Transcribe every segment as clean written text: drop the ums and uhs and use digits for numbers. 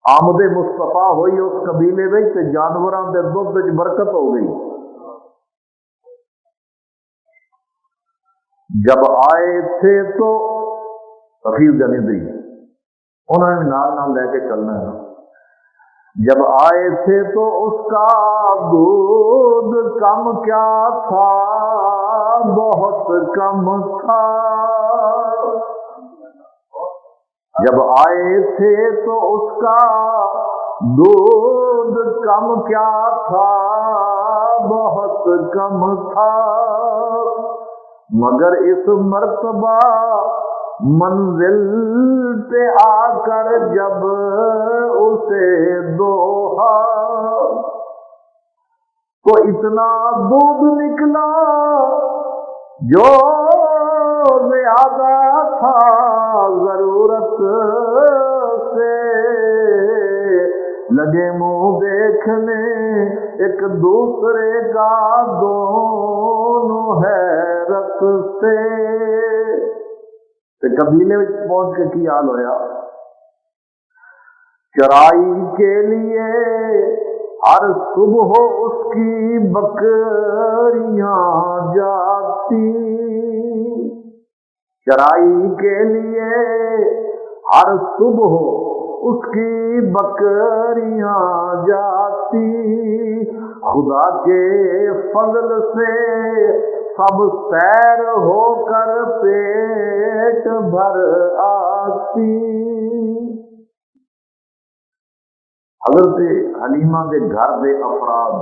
آمد مصطفیٰ ہوئی اس قبیلے میں تے جانوراں دے دودھ وچ برکت ہو گئی. جب آئے تھے تو رفیق جنیدری انہوں نے نال نال لے کے چلنا ہے. جب آئے تھے تو اس کا دودھ کم کیا تھا، بہت کم تھا. جب آئے تھے تو اس کا دودھ کم کیا تھا، بہت کم تھا. مگر اس مرتبہ منزل پہ آ کر جب اسے دوہا تو اتنا دودھ نکلا جو زیادہ تھا ضرورت سے. لگے منہ دیکھنے ایک دوسرے کا دونوں حیرت سے. قبیلے میں پہنچ کے کی حال ہویا، چرائی کے لیے ہر صبح اس کی بکریاں جاتی. چرائی کے لیے ہر صبح اس کی بکریاں جاتی. خدا کے فضل سے سب سیر ہو کر پیٹ بھر آتی. حضرت حلیمہ کے گھر دے افراد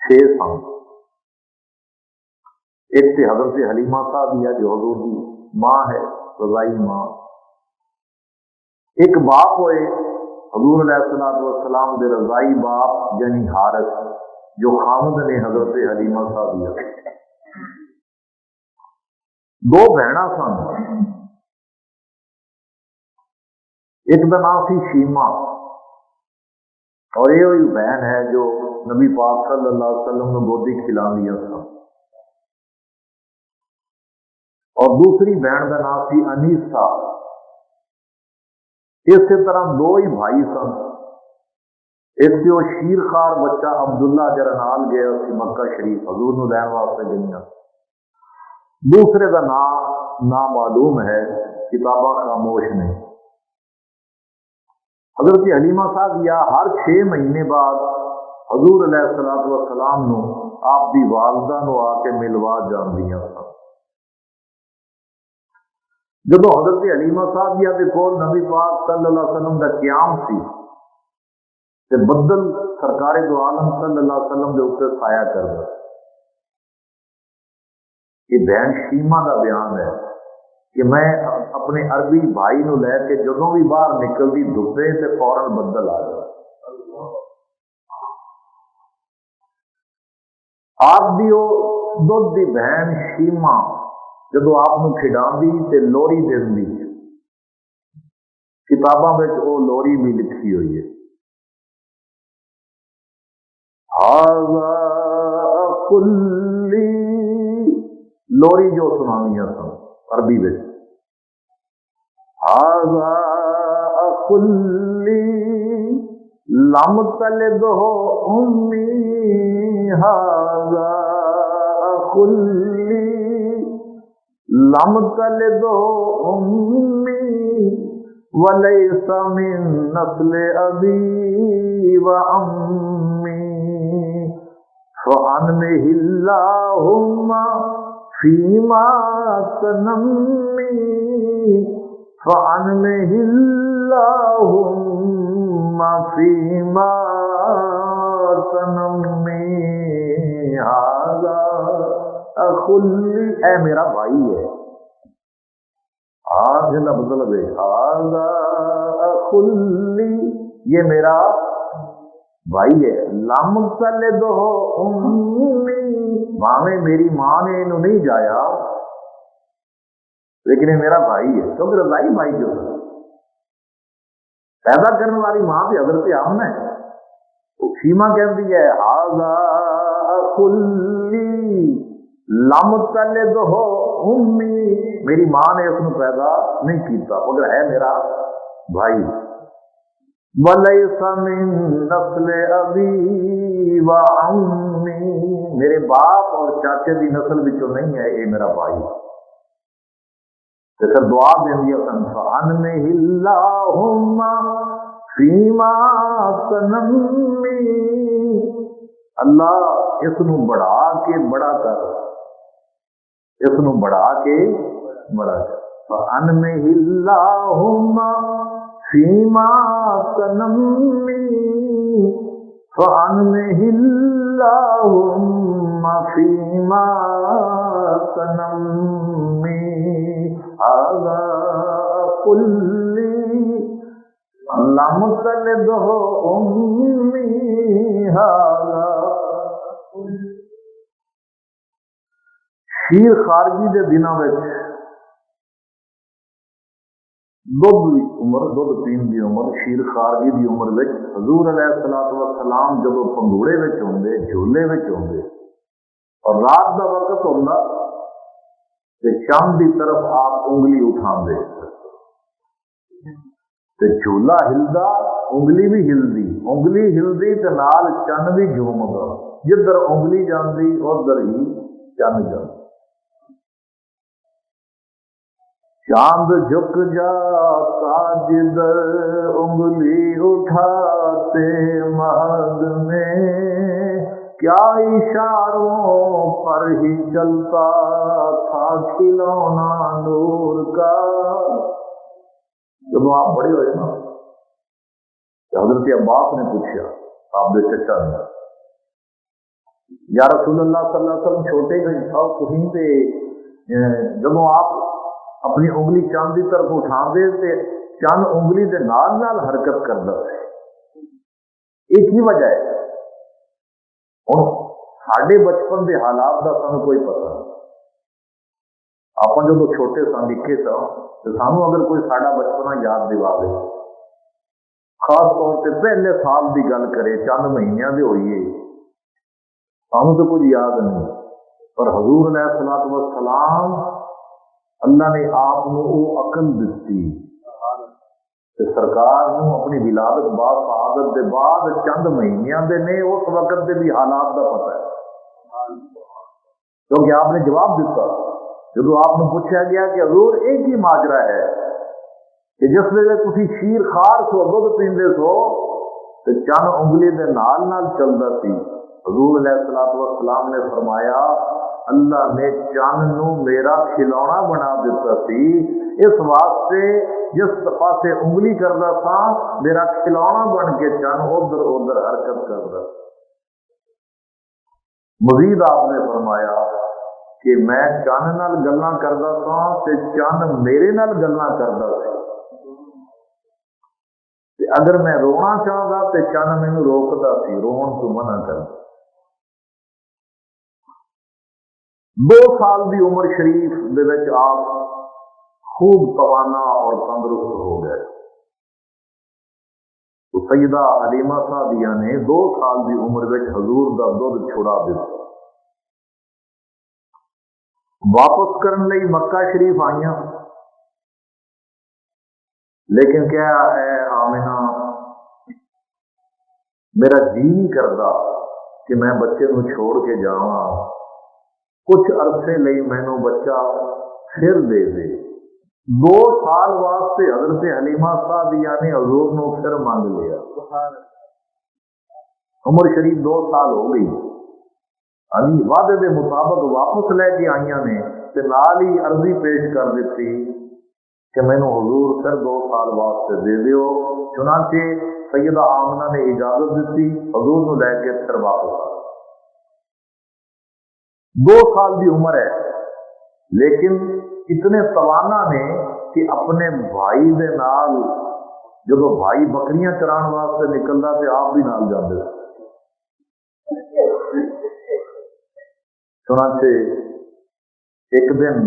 6 سن. ایک سے حضرت حلیمہ صاحب ہے جو حضور کی ماں ہے، رضائی ماں. ایک باپ ہوئے حضور علیہ السلام دے رضائی باپ یعنی حارث جو خامد نے حضرت حلیمہ صاحب ہے. 2 بہناں سن. ایک کا نام سی شیما اور یہ وہی بہن ہے جو نبی پاک صلی اللہ علیہ وسلم نے گودی کھلا لیا تھا. اور دوسری بہن کا نام سی انیسہ. اسی طرح 2 ہی بھائی سن. ایک سے وہ شیر خار بچہ عبداللہ جرا نال گیا سی مکہ شریف حضور نو لین واسطے گئیاں. دوسرے کا نام نامعلوم ہے، کتاباں خاموش نے. حضرت حلیمہ صاحب یا ہر 6 مہینے بعد حضور علیہ السلام نو آپ دی والدہ نو آ کے ملوا جاندیاں سن. جب حضرت حلیمہ صاحب یا دے کول نبی پاک صلی اللہ علیہ وسلم دا قیام سی تے بدل سرکار دو عالم صلی اللہ علیہ وسلم دے اوپر سایہ کردا. یہ بہن شیما دا بیان ہے کہ میں اپنے عربی بھائی نو لے کے جدوں بھی باہر نکلدی دھوپے تے فوراً بدل آ جائے. آپ دی وہ دودھ دی بہن شیما جدو آپ نو کھڈاندی تے لوری دیندی. کتاباں میں وہ لوری بھی لکھی ہوئی ہے. کلی لوری جو سنانیاں سن عربی میں. کلی لم تلد ہو امی، کلی لم تلد ہو امی ولیس من نسل ابی و امی. فَأَنْمِهِ اللَّهُمَّ فِيمَا تَنَمِّي، فَأَنْمِهِ اللَّهُمَّ فِيمَا تَنَمِّي. هَذَا أَخُلِّ، اے میرا بھائی ہے. آج لفظ لگے هَذَا أَخُلِّ، یہ میرا بھائی ہے. لم تلد ہو امی، ماں میری ماں نے انہوں نہیں جایا لیکن یہ میرا بھائی ہے. کیونکہ رضائی بھائی جو ہے پیدا کرنے والی ماں بھی حضرت آمنہ ہے. شیما کہتی ہے ہاذا کلی لم تلد ہو امی، میری ماں نے اس کو پیدا نہیں کیتا مگر ہے میرا بھائی. وَلَيْسَ مِن نَسْلِ أَبِي وَعَمِّي، میرے باپ اور چاچے دی نسل وچوں نہیں ہے اے میرا بھائی. تے پھر دعا دیندی سن فَأَنْمِهِ اللَّهُمَّ فِيمَا تَنَمِّي، اللہ اس نو بڑھا کے بڑا کر، اس نو بڑھا کے بڑا کر. فَأَنْمِهِ اللَّهُمَّ فِيمَا تَنَمِّي، فَأَنْمِهِ اللَّهُمَّ فِيمَا تَنَمِّي هَذَا كُلِّي لَمْ تَلِدْهُ أُمِّي هَذَا. شیر خارجی دے دنوں وچ دودھ پین دی عمر، شیر خارجی دی عمر وچ حضور علیہ الصلوۃ والسلام جدوں پنگوڑے وچ ہوندے، جھولے وچ ہوندے اور رات دا وقت ہوندا تے چاند دی طرف آپ انگلی اٹھاندے تے جھولا ہلدا، انگلی بھی ہلدی، انگلی ہلدی تے نال چن بھی جھومدا، جدھر انگلی جاندی ادھر ہی چن جاندا. چاند جھک جاتا جدھر انگلی اٹھاتے مہد میں، کیا اشاروں پر ہی چلتا تھا کھلونا نور کا. جب آپ بڑے ہوئے نا، حضرت عباس نے پوچھا آپ کے چچا نے، یا رسول اللہ صلی اللہ علیہ وسلم چھوٹے گئے تھا کہیں پہ جب آپ اپنی انگلی چاند کی طرف اٹھا دے تے چند انگلی دے نال نال حرکت کرتا ہے. ایک ہی وجہ ہے. ہوں ساڈے بچپن کے حالات کا سانو کوئی پتہ نہیں. آپ جب چھوٹے سن نکے سا تو سانو اگر کوئی ساڈا بچپنا یاد دلا دے، خاص طور سے پہلے سال کی گل کرے، چند مہینوں کے ہوئیے، سانو تو کچھ یاد نہیں. پر حضور علیہ الصلوۃ والسلام اللہ نے آپ کو وہ عقل دیتی کہ سرکار نو اپنی ولادت بعد شہادت کے بعد چند مہینوں کے نے اس وقت کے بھی حالات کا پتہ ہے، کیونکہ آپ نے جواب دیتا جب آپ نے پوچھا گیا کہ حضور ایک ہی ماجرا ہے کہ جس ویلے تسی شیر خار سو دودھ پیندے سو تو چند انگلی دے نال نال چلتا سی. حضور علیہ الصلوۃ والسلام نے فرمایا اللہ نے چند نو میرا کھلونا بنا دیتا سی، اس واسطے جس پاسے انگلی کرتا تھا میرا کھلونا بن کے چند ادھر ادھر حرکت کرتا. مزید آپ نے فرمایا کہ میں چند نال گلاں کرتا تھا تے چند میرے نال گلاں کرتا تھا. اگر میں رونا چاہتا تے چند مینوں روکتا سی، رون تو منع کرتا. 2 سال کی عمر شریف دے وچ آپ خوب توانا اور تندرست ہو گئے. تو سیدہ حلیمہ سعدیہ نے 2 سال کی عمر وچ حضور دا دودھ چھڑا دتا. واپس کرن لئی مکہ شریف آئیاں، لیکن کیا ہے آمنہ میرا جی نہیں کرتا کہ میں بچے نو چھوڑ کے جاواں، کچھ عرصے لئی مینوں بچہ پھر دے دے. 2 سال واسطے حضرت حلیمہ سعدیہ نے حضور نو پھر مانگ لیا. عمر شریف 2 سال ہو گئی، وعدے دے مطابق واپس لے کے آئیاں نے تے نال ہی عرضی پیش کر دیتی کہ مینوں حضور پھر 2 سال واسطے دے دیو. چنانچہ سیدہ آمنہ نے اجازت دیتی، حضور نو لے کے پھر واپس آ. 2 سال کی عمر ہے لیکن اتنے توانا نے کہ اپنے بھائی دے نال جب بھائی بکریاں چران واسطے نکلتا تو آپ بھی نال جاندے. چنانچہ ایک دن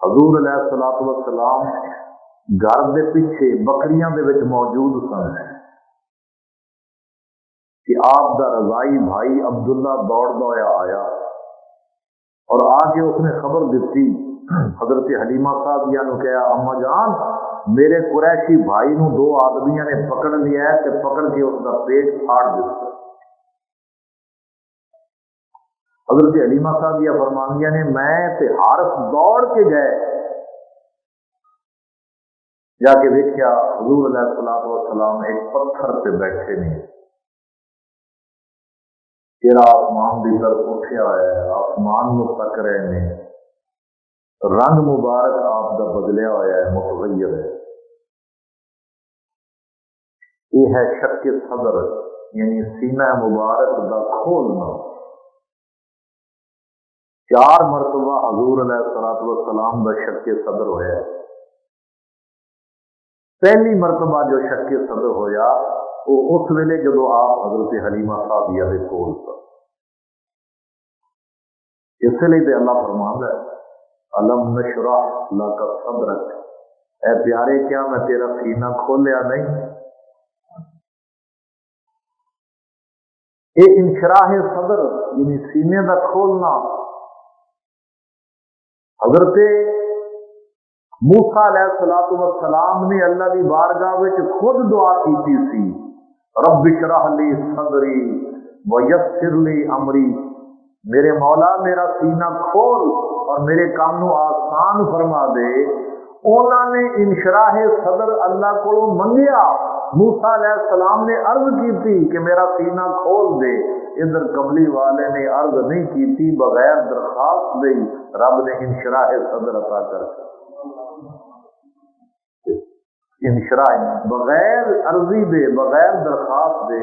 حضور علیہ الصلوۃ والسلام گھر دے پیچھے بکریاں دے وچ موجود سن کہ آپ دا رضائی بھائی عبداللہ دوڑدا ہوا آیا اور آ کے اس نے خبر دیتی. حضرت حلیمہ صاحبیہ نے کہا اما جان میرے قریشی بھائی نو دو آدمیاں نے پکڑ لیا ہے تے پکڑ کے اس کا پیٹ پھاڑ دیتا۔ حضرت حلیمہ صاحبہ فرماندیاں نے میں تے حارث دوڑ کے گئے، جا کے دیکھا حضور علیہ الصلوۃ والسلام ایک پتھر پہ بیٹھے نے، چہرہ آسمان کی طرف اٹھیا ہوا ہے، آسمان کو تک رہے نے، رنگ مبارک آپ کا بدلیا ہوا ہے، متغیر ہے۔ یہ ہے شک صدر، یعنی سینہ مبارک کا کھولنا۔ 4 مرتبہ حضور علیہ الصلوۃ والسلام کا شک صدر ہویا ہے۔ پہلی مرتبہ جو شک صدر ہویا وہ اس ویلے جدو آپ حضرت حلیمہ صاحبہ کے کول سن۔ اس لیے تو اللہ فرماندا ہے الم نشرح لک صدرک، اے پیارے کیا میں تیرا سینہ کھولیا نہیں؟ یہ انشراح صدر یعنی سینے کا کھولنا۔ حضرت موسیٰ علیہ الصلوۃ والسلام نے اللہ کی بارگاہ وچ خود دعا کی سی، رب اشرح لی صدری ویسر لی امری، میرے مولا میرا سینہ کھول اور میرے کام نو آسان فرما دے۔ انہوں نے انشراح صدر اللہ کو منگیا، موسیٰ علیہ السلام نے عرض کی تھی کہ میرا سینہ کھول دے، ادھر قبلی والے نے عرض نہیں کی تھی، بغیر درخواست دے رب نے انشراح صدر عطا کر دیا۔ انشراح بغیر عرضی دے بغیر درخواست دے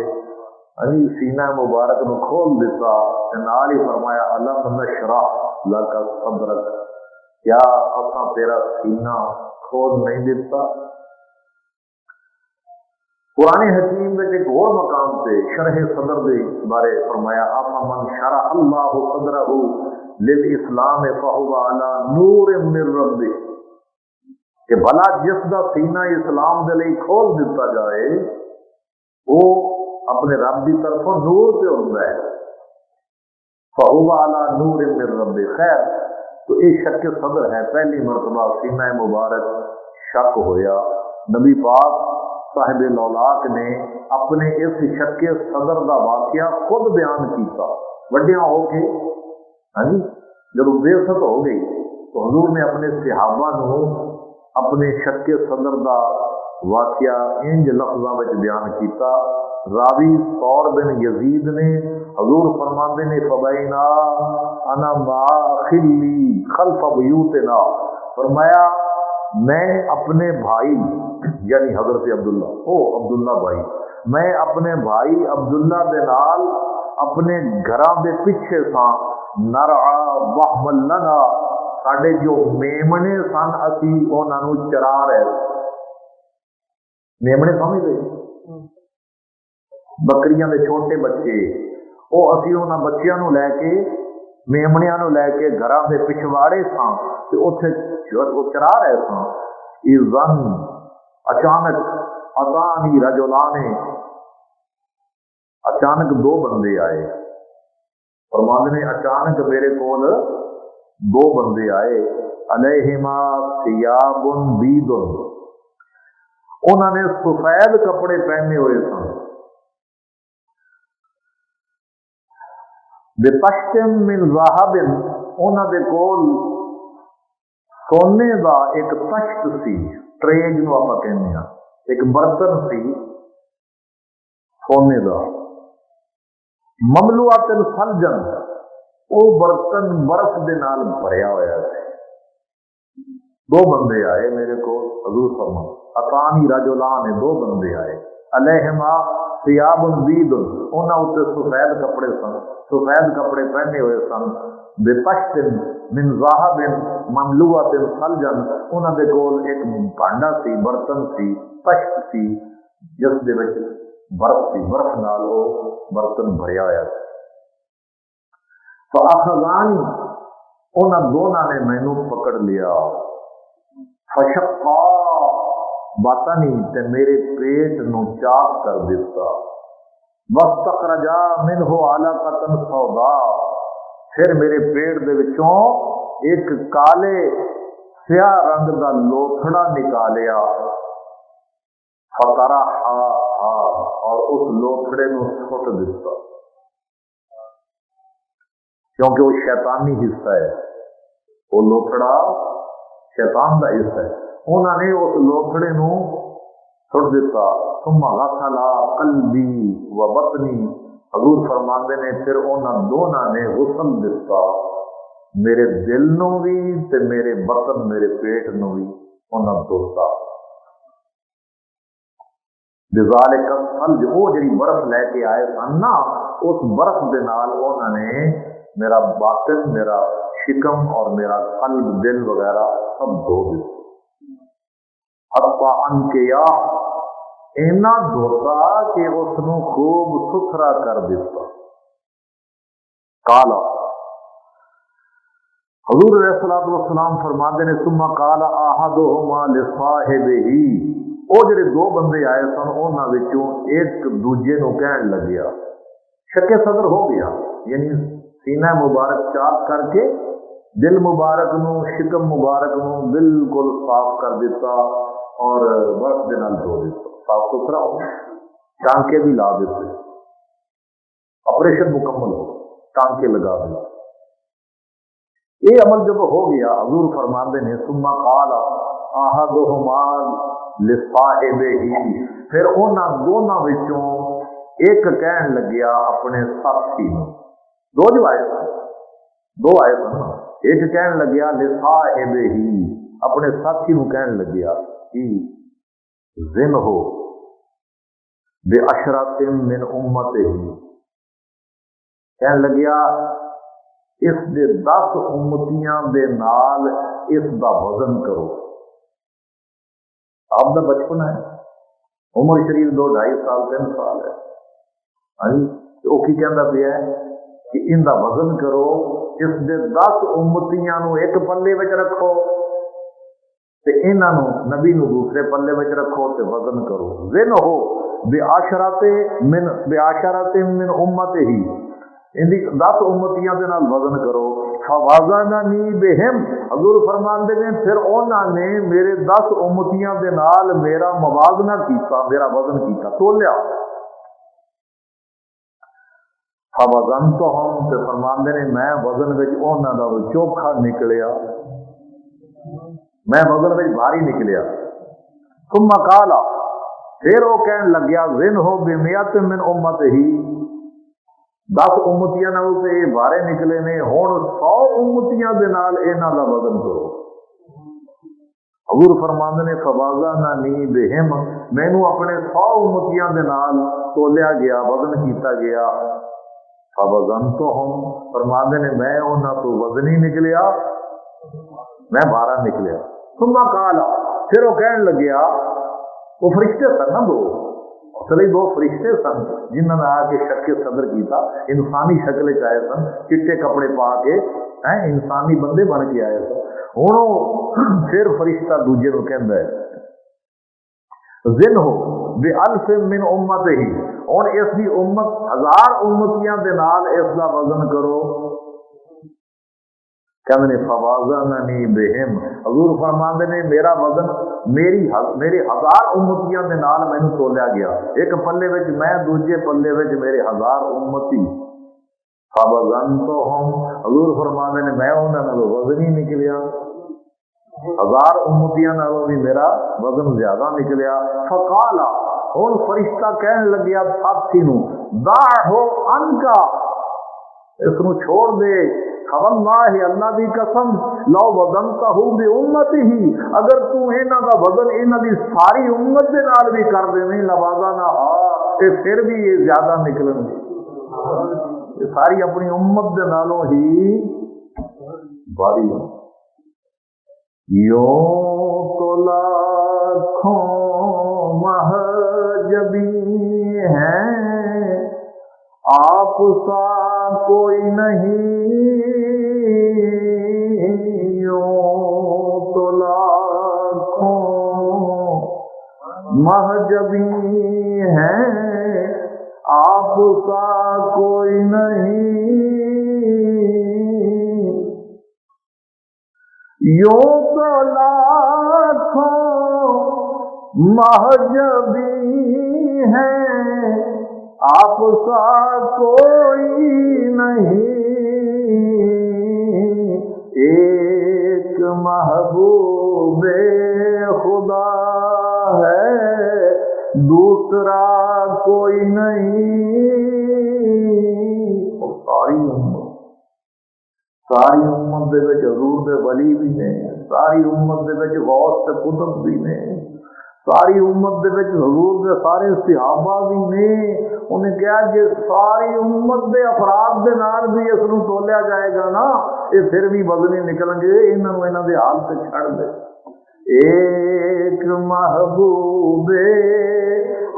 سینہ مبارک نو کھول دیتا، نال ہی فرمایا الم نشرح لک صدرک، کیا اساں تیرا سینہ کھول نہیں دیتا؟ قرآن حکیم میں ایک اور مقام سے شرح صدر کے بارے فرمایا افمن شرح اللہ صدرہ للاسلام فہو علی نور من ربہ، کہ بھلا جس کا سینہ اسلام دے لئی کھول دیتا جائے وہ اپنے رب کی طرف نور پہ ہوتا ہے، فہو علی نور من ربہ۔ خیر تو یہ شک صدر ہے، پہلی مرتبہ سینہ مبارک شک ہویا۔ نبی پاک صاحب لولاک نے اپنے اس شک صدر کا واقعہ خود بیان کیتا، وڈیاں ہو کے جب بےست ہو گئی تو حضور نے اپنے صحابہ نو اپنے شک صدر کا واقعہ انج لفظاں وچ بیان کیتا۔ راوی ثور بن یزید نے حضور فرماندے نے فبینا انا مع خلی خلف بیوتنا، فرمایا میں اپنے بھائی یعنی حضرت عبداللہ عبداللہ بھائی، میں اپنے بھائی عبداللہ دے نال اپنے گھراں دے پیچھے سا نرعا وحمل لنا، ساڈے جو میمنے سن اسی انہاں نو چرا رہے۔ میمنے سمجھ گئے؟ بکریاں دے چھوٹے بچے، وہ اسی انہاں بچیاں نو لے کے میمنیاں نو لے کے گھراں دے پچھواڑے ساں تے اوتھے چرا رہے ساں۔ اذن اچانک اتانی رجلان، اچانک 2 بندے آئے، فرماندے نے اچانک میرے کول 2 بندے آئے، علیہما ثیاب بیض، انہوں نے سفید کپڑے پہنے ہوئے سن، بطشت من ذہب، انہوں دے کول سونے دا ایک تشت سی، ٹرے جنوں آپ کہنے ہیں، ایک برتن سی سونے دا، مملوءۃ ثلجن، وہ برتن برف دے نال بھریا ہوا ہے۔ 2 بندے آئے میرے کو، حضور فرمان اتانی رجلان، 2 بندے آئے، علیہما ثیاب بیض، انہاں اوتے سفید کپڑے سن، سفید کپڑے پہنے ہوئے سن، بطشت من ذہب مملوءۃ ثلجن، انہاں دے کول ایک بھانڈا سی، برتن سی، تشت سی جس دے وچ برف سی، برف نال وہ برتن بھریا ہوا سی۔ فاخذانی، انہاں دونوں نے مینوں پکڑ لیا، فشقا بطنی، تے میرے پیٹ نو چاک کر دیتا، واستخرجا منہ علقۃ سودا، پھر میرے پیٹ دے وچوں ایک کالے سیاہ رنگ دا لوتھڑا نکالیا، فطرحا، اور اس لوتھڑے نو سٹ دیتا، کیونکہ وہ شیطانی حصہ ہے، وہ لوتھڑا شیطان دا حصہ ہے، انہوں نے اس لوتھڑے نو سٹ دیتا۔ ثم غسل قلبی و بطنی، حضور فرماندے نے پھر انہاں دونوں نے غسل دیتا، میرے دل نو بھی تے میرے بطن میرے پیٹ نو بھی انہاں دھوتا۔ بذالک الثلج، وہ جڑی برف لے کے آئے سن نا، اس برف دے نال انہوں نے میرا باطن، میرا شکم اور میرا قلب، دل وغیرہ سب دھو دیتا۔ حتی ان کے یا اینا دھوتا کہ اس نو خوب ستھرا کر دیتا۔ قالا، حضور علیہ الصلوۃ والسلام فرماتے ہیں ثم قال احدهما لصاحبه، وہ جڑے دو بندے آئے سن انہاں وچوں ایک دوجے نو کہن لگیا، شک صدر ہو گیا، یعنی سینہ مبارک چاک کر کے دل مبارک نو، شکم مبارک نو بالکل صاف کر دیتا اور برف دے نال دھو دیتا، صاف ستھرا ہو گیا، ٹانکے بھی لا دیتے، آپریشن مکمل ہو، ٹانکے لگا دیا۔ یہ عمل جب ہو گیا، حضور فرماندے نے ثم قال احدهما لصاحبه، پھر انہاں دونوں وچوں ایک کہن لگیا اپنے ساتھی نو، دو جو آئے سن، دو آئے سن، ایک کہن لگیا لصاحبه، اپنے ساتھی نو کہن لگیا کہ زن ہو بعشرۃ من امتہ، کہن لگیا اس دے 10 امتیاں دے نال اس دا وزن کرو۔ آپ دا بچپن ہے، عمر شریف 2-2.5 سال 3 سال ہے، وہ کی کہندا پیا ہے کہ ان دا وزن کرو، اس دے 10 امتیاں نو ایک پلے وچ رکھو تے انہاں نو نبی نو دوسرے پلے وچ رکھو تے وزن کرو۔ زن ہو بعشرۃ من امتہ، ان دی 10 امتیاں دے نال وزن کرو۔ فوازننی بہم، حضور فرماندے نے پھر انہاں نے میرے 10 امتیاں دے نال میرا موازنہ کیتا، میرا وزن کیتا، تولیا۔ فوزنتہم، تے فرماندے نے میں وزن وچ انہاں دا چوکھا نکلیا، میں وزن وچ بھاری نکلیا۔ ثم قال، پھر وہ کہن لگیا زن ہو بمئۃ من امتہ، 10 امتیاں نال تے یہ بارے نکلے نے، ہن 100 امتیاں دے نال انہاں دا وزن کرو۔ حضور فرماندے نے فوازننی بہم، مینوں اپنے 100 امتیاں دے نال تولیا گیا، وزن کیتا گیا۔ فوزنتہم، فرماندے نے میں انہاں تو وزنی نکلیا، میں بارہ نکلیا۔ ثم قال، پھر وہ کہن لگیا، وہ فرشتے سن نا دو، اصلی 2 فرشتے سن جنہوں نے آ کے شک صدر کیتا، انسانی شکل چ آئے سن، چٹے کپڑے پا کے انسانی بندے بن کے آئے سن۔ ہوں پھر فرشتہ دوجے کو کہندا ہے زن ہو بألف من امتہ، اور اس دی امت 1000 امتیاں دے نال اس دا وزن کرو۔ کہنے فوازننی بہم، حضور فرماندے نے میرا وزن میرے 1000 امتیاں دے نال مینوں تولیا گیا، ایک پلے وچ میں، دوجے پلے وچ میرے 1000 امتی۔ فوزنتہم، حضور فرماندے نے میں انہاں نال وزن ہی نکلیا، 1000 امتیاں نالوں بھی میرا وزن زیادہ نکلیا۔ فقال، ہن فرشتہ کہن لگیا ساتھی نو دعہ عنکا، اس نو چھوڑ دے، واللہ اللہ دی قسم لو وزنتہ بامتہ، اگر تو انہاں دا وزن انہاں دی ساری امت دے نال بھی کر دیویں، لوازانہ تے پھر بھی یہ زیادہ نکلن گے، یہ ساری اپنی امت دے نالوں ہی باری ہو۔ یوں تو لاکھوں مہجبی ہیں، آپ سا کوئی نہیں، یوں تو لاکھوں مہجبی ہیں، آپ سا کوئی نہیں، یوں تو لاکھوں مہجبی ہیں، آپ سا کوئی نہیں، ایک محبوب خدا ہے، دوسرا کوئی نہیں۔ اور ساری امت دے وچ حضور دے ولی بھی نے، ساری امت دے وچ غوث تے قطب بھی نے، ساری امت دے وچ حضور دے سارے صحابہ بھی نے۔ انہیں کہا جی ساری امت دے افراد دے نال بھی اس نو تولیا جائے گا نا، یہ پھر بھی وزنی نکل گے، انہاں دے حال تے چھڑ دے۔ ایک محبوب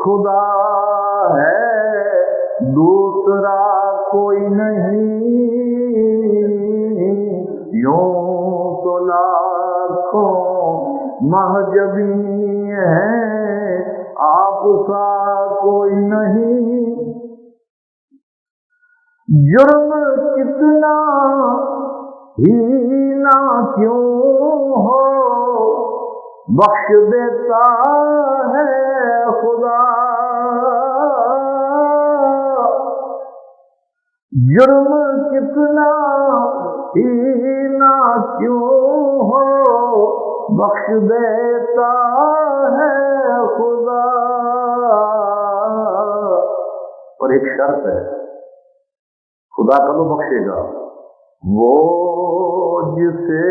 خدا ہے، دوسرا کوئی نہیں، یوں تو لاکھوں مہجبی ہیں، آپ سا کوئی نہیں۔ جرم کتنا ہی نہ کیوں ہو، بخش دیتا ہے خدا، جرم کتنا ہی نہ کیوں ہو، بخش دیتا ہے خدا۔ اور ایک شرط ہے، خدا کب بخشے گا؟ وہ جسے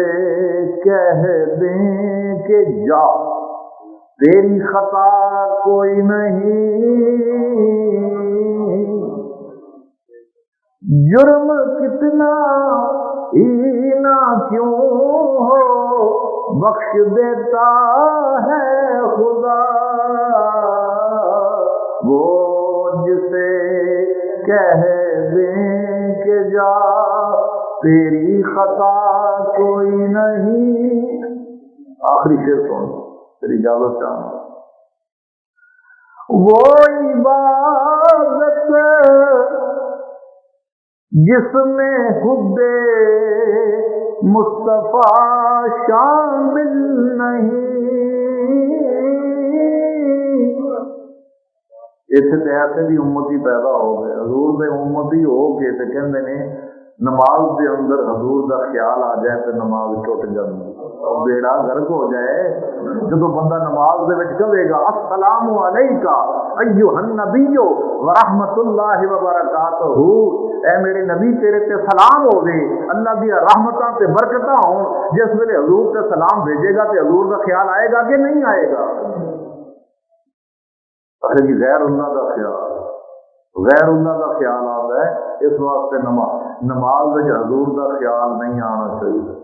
کہہ دیں کہ جا تیری خطا کوئی نہیں، جرم کتنا ہی نہ کیوں ہو، بخش دیتا ہے خدا۔ وہ جسے کہہ دیں کہ جا تیری خطا کوئی نہیں۔ آخری شعر سن، تیری اجازت چاہوں۔ وہ عبادت جس میں حب مصطفیٰ شامل نہیں، اتنے تو ایسے بھی امتی پیدا ہو گئے، حضور دے امتی ہو کے تے کہندے نے نماز دے اندر حضور دا خیال آ جائے تو نماز ٹوٹ جاتی، بیڑا غرق ہو جائے۔ جدو بندہ نماز دے وچ کہے گا السلام علیکہ ایھا النبی ورحمۃ اللہ وبرکاتہ، اے میرے نبی تیرے تے سلام ہوے، اللہ دی رحمتاں تے برکتاں ہون، جس ویلے حضور تے سلام بھیجے گا تے حضور دا خیال آئے گا کہ نہیں آئے گا؟ اچھا جی، غیر اللہ دا خیال، غیر اللہ دا خیال آتا ہے، اس واسطے نماز وچ حضور دا خیال نہیں آنا چاہیے۔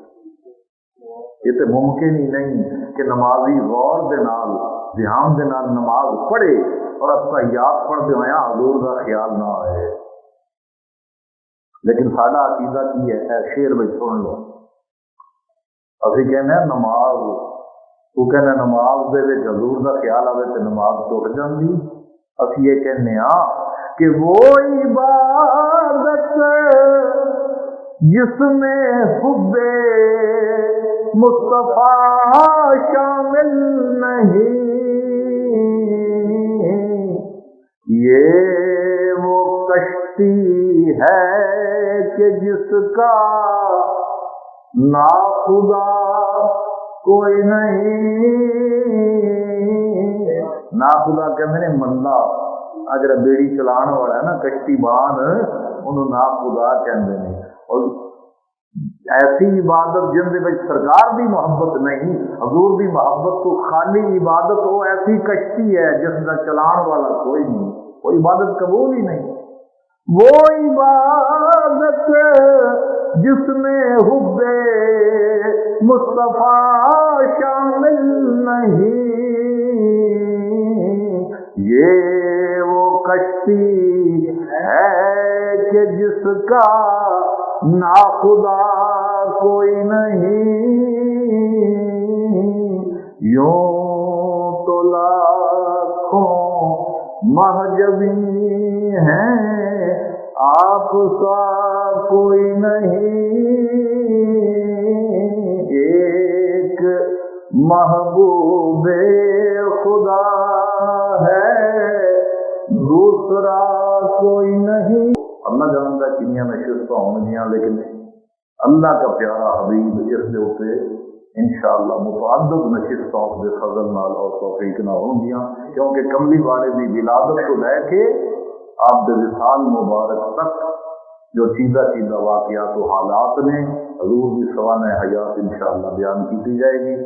یہ تو ممکن ہی نہیں کہ نمازی غور دے نال دھیان دے نال نماز پڑھے اور اتحیات پڑھتے ہوئے حضور دا خیال نہ آئے۔ لیکن ساڈا عقیدہ کی ہے؟ اے شعر وچ سن لو، اسی کہنے نماز، تو کہنا نماز دے وچ حضور دا خیال آئے تو نماز ٹوٹ جاندی۔ اسی یہ کہنے کہ وہ عبادت جس میں حب مصطفیٰ شامل نہیں، یہ وہ کشتی ہے کہ جس کا ناخدا کوئی نہیں۔ ناخدا کہتے ہیں مندا، اگر بیڑی چلان والا ہے نا کشتی بان، انہوں ناخدا کہتے ہیں۔ اور ایسی عبادت جن دے وچ سرکار دی محبت نہیں، حضور دی محبت تو خالی عبادت، وہ ایسی کشتی ہے جس کا چلان والا کوئی نہیں، وہ عبادت قبول ہی نہیں۔ وہ عبادت جس میں حب مصطفیٰ شامل نہیں، یہ وہ کشتی ہے کہ جس کا ناخدا کوئی نہیں، یوں تو لاکھوں مہجبی ہیں، آپ سا کوئی نہیں، محبوب خدا ہے دوسرا کوئی نہیں. اللہ جانتا ہے کنیاں نشستیں ہونگیاں، لیکن اللہ کا پیارا حبیب اس دے اوتے انشاءاللہ متعدد نشستوں دے فضل نال اور توفیق نہ ہونگیاں، کیونکہ کملی والے دی ولادت کو لے کے آپ دے وصال مبارک تک جو چیزہ واقعات و حالات نے حضور کی سوانح حیات انشاءاللہ بیان کی جائے گی.